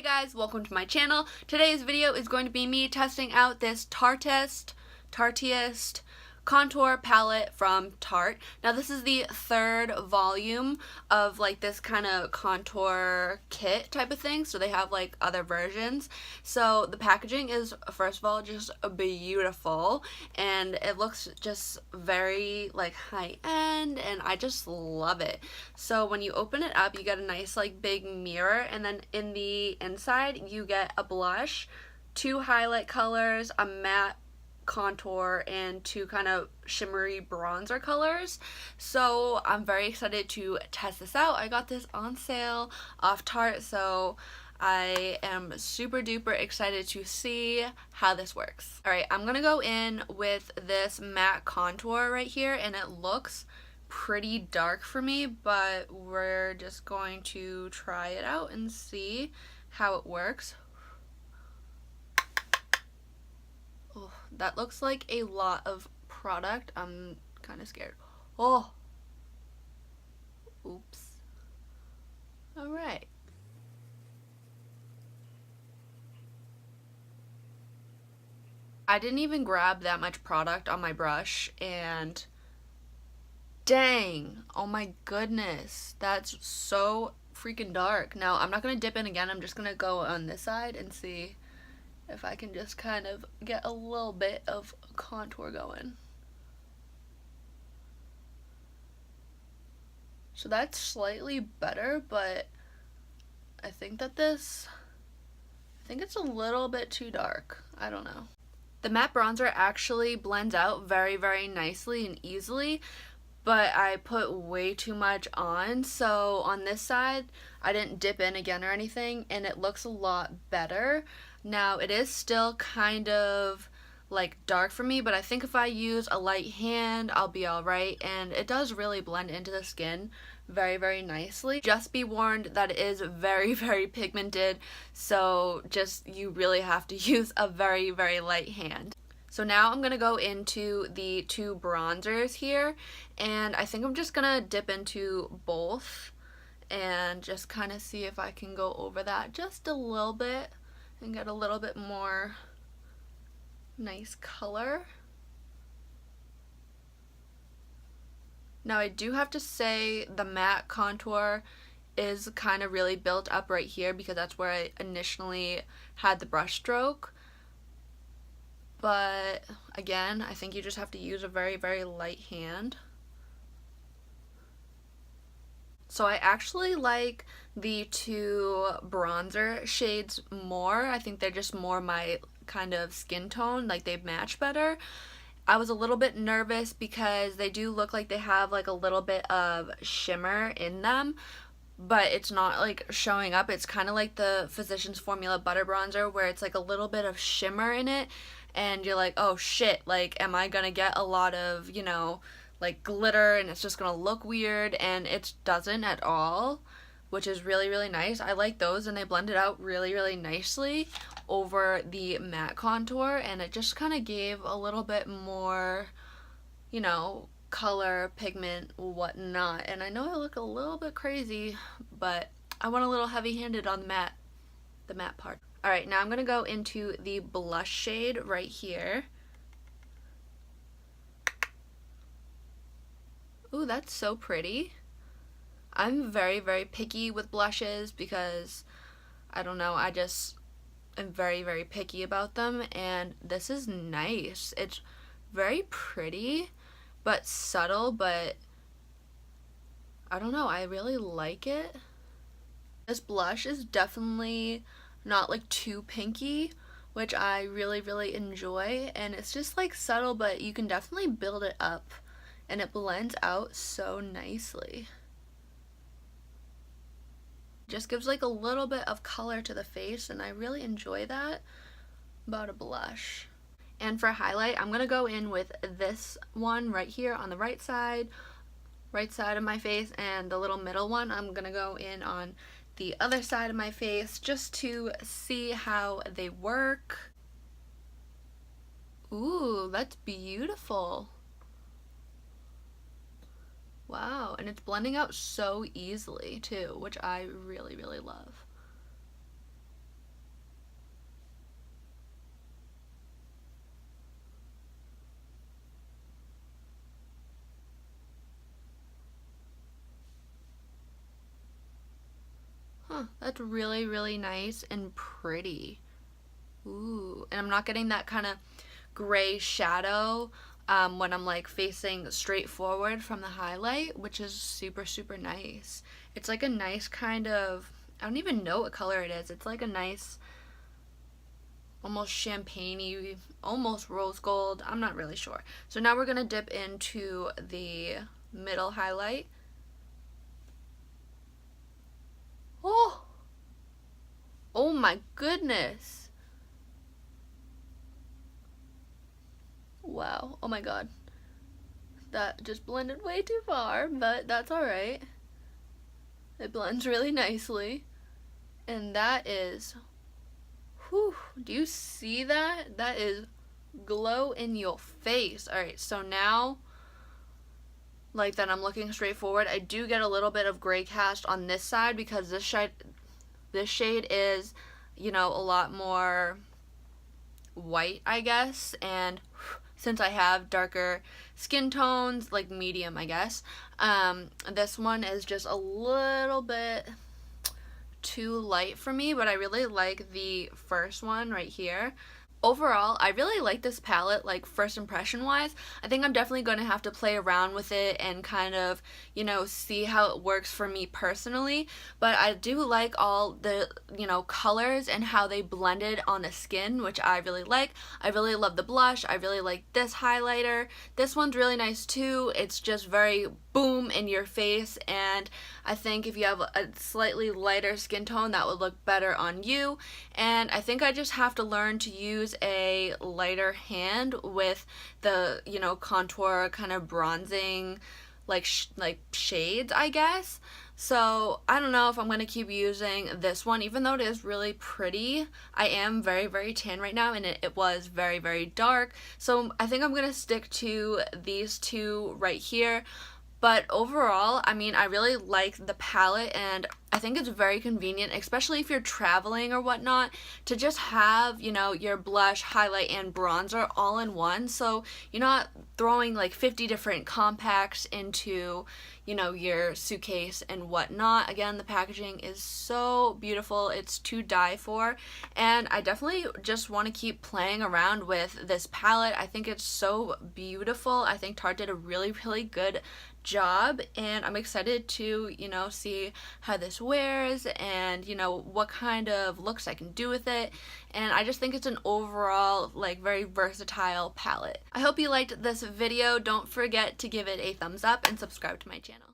Hey guys, welcome to my channel. Today's video is going to be me testing out this Tarteist contour palette from Tarte. Now this is the third volume of like this kind of contour kit type of thing, so they have like other versions. So the packaging is, first of all, just beautiful, and it looks just very like high end, and I just love it. So when you open it up, you get a nice like big mirror, and then in the inside you get a blush, two highlight colors, a matte contour, and two kind of shimmery bronzer colors. So I'm very excited to test this out. I got this on sale off Tarte, so I am super duper excited to see how this works. Alright, I'm gonna go in with this matte contour right here, and it looks pretty dark for me, but we're just going to try it out and see how it works. Oh, that looks like a lot of product. I'm kind of scared. Oh! Oops. Alright. I didn't even grab that much product on my brush, and dang! Oh my goodness. That's so freaking dark. Now, I'm not going to dip in again. I'm just going to go on this side and see if I can just kind of get a little bit of contour going. So that's slightly better, but I think it's a little bit too dark. I don't know. The matte bronzer actually blends out very, very nicely and easily, but I put way too much on, so on this side I didn't dip in again or anything, and it looks a lot better. Now it is still kind of like dark for me, but I think if I use a light hand I'll be alright, and it does really blend into the skin very, very nicely. Just be warned that it is very, very pigmented, so just you really have to use a very, very light hand. So now I'm going to go into the two bronzers here, and I think I'm just going to dip into both and just kind of see if I can go over that just a little bit and get a little bit more nice color. Now I do have to say the matte contour is kind of really built up right here because that's where I initially had the brush stroke. But again, I think you just have to use a very, very light hand. So I actually like the two bronzer shades more. I think they're just more my kind of skin tone, like they match better. I was a little bit nervous because they do look like they have like a little bit of shimmer in them, but it's not like showing up. It's kind of like the Physicians Formula Butter Bronzer, where it's like a little bit of shimmer in it, and you're like, oh shit, like am I gonna get a lot of, you know, like glitter and it's just gonna look weird, and it doesn't at all, which is really, really nice. I like those, and they blend it out really, really nicely over the matte contour, and it just kind of gave a little bit more, you know, color, pigment, whatnot. And I know I look a little bit crazy, but I went a little heavy-handed on the matte part. Alright, now I'm gonna go into the blush shade right here. Ooh, that's so pretty. I'm very, very picky with blushes because, I don't know, I just am very, very picky about them, and this is nice. It's very pretty, but subtle, but I don't know, I really like it. This blush is definitely not like too pinky, which I really, really enjoy, and it's just like subtle, but you can definitely build it up, and it blends out so nicely. Just gives like a little bit of color to the face, and I really enjoy that about a blush. And for highlight, I'm gonna go in with this one right here on the right side of my face, and the little middle one I'm gonna go in on the other side of my face just to see how they work. Ooh, that's beautiful. Wow, and it's blending out so easily too, which I really, really love. Huh, that's really, really nice and pretty. Ooh, and I'm not getting that kind of gray shadow when I'm like facing straight forward from the highlight, which is super, super nice. It's like a nice kind of, I don't even know what color it is. It's like a nice, almost champagne-y, almost rose gold. I'm not really sure. So now we're going to dip into the middle highlight. Oh! Oh my goodness! Wow. Oh my god. That just blended way too far, but that's alright. It blends really nicely. And that is, whew, do you see that? That is glow in your face. Alright, so now, like that I'm looking straight forward, I do get a little bit of gray cast on this side because this shade is, you know, a lot more white, I guess, and since I have darker skin tones, like medium, I guess, this one is just a little bit too light for me, but I really like the first one right here. Overall, I really like this palette, like first impression wise. I think I'm definitely going to have to play around with it and kind of, you know, see how it works for me personally. But I do like all the, you know, colors and how they blended on the skin, which I really like. I really love the blush. I really like this highlighter. This one's really nice too. It's just very boom in your face, and I think if you have a slightly lighter skin tone, that would look better on you. And I think I just have to learn to use a lighter hand with the, you know, contour kind of bronzing like shades, I guess. So I don't know if I'm going to keep using this one, even though it is really pretty. I am very, very tan right now, and it was very, very dark. So I think I'm going to stick to these two right here. But overall, I mean, I really like the palette, and I think it's very convenient, especially if you're traveling or whatnot, to just have, you know, your blush, highlight, and bronzer all in one. So you're not throwing like 50 different compacts into, you know, your suitcase and whatnot. Again, the packaging is so beautiful. It's to die for. And I definitely just want to keep playing around with this palette. I think it's so beautiful. I think Tarte did a really, really good job, and I'm excited to, you know, see how this wears and, you know, what kind of looks I can do with it. And I just think it's an overall like very versatile palette. I hope you liked this video. Don't forget to give it a thumbs up and subscribe to my channel.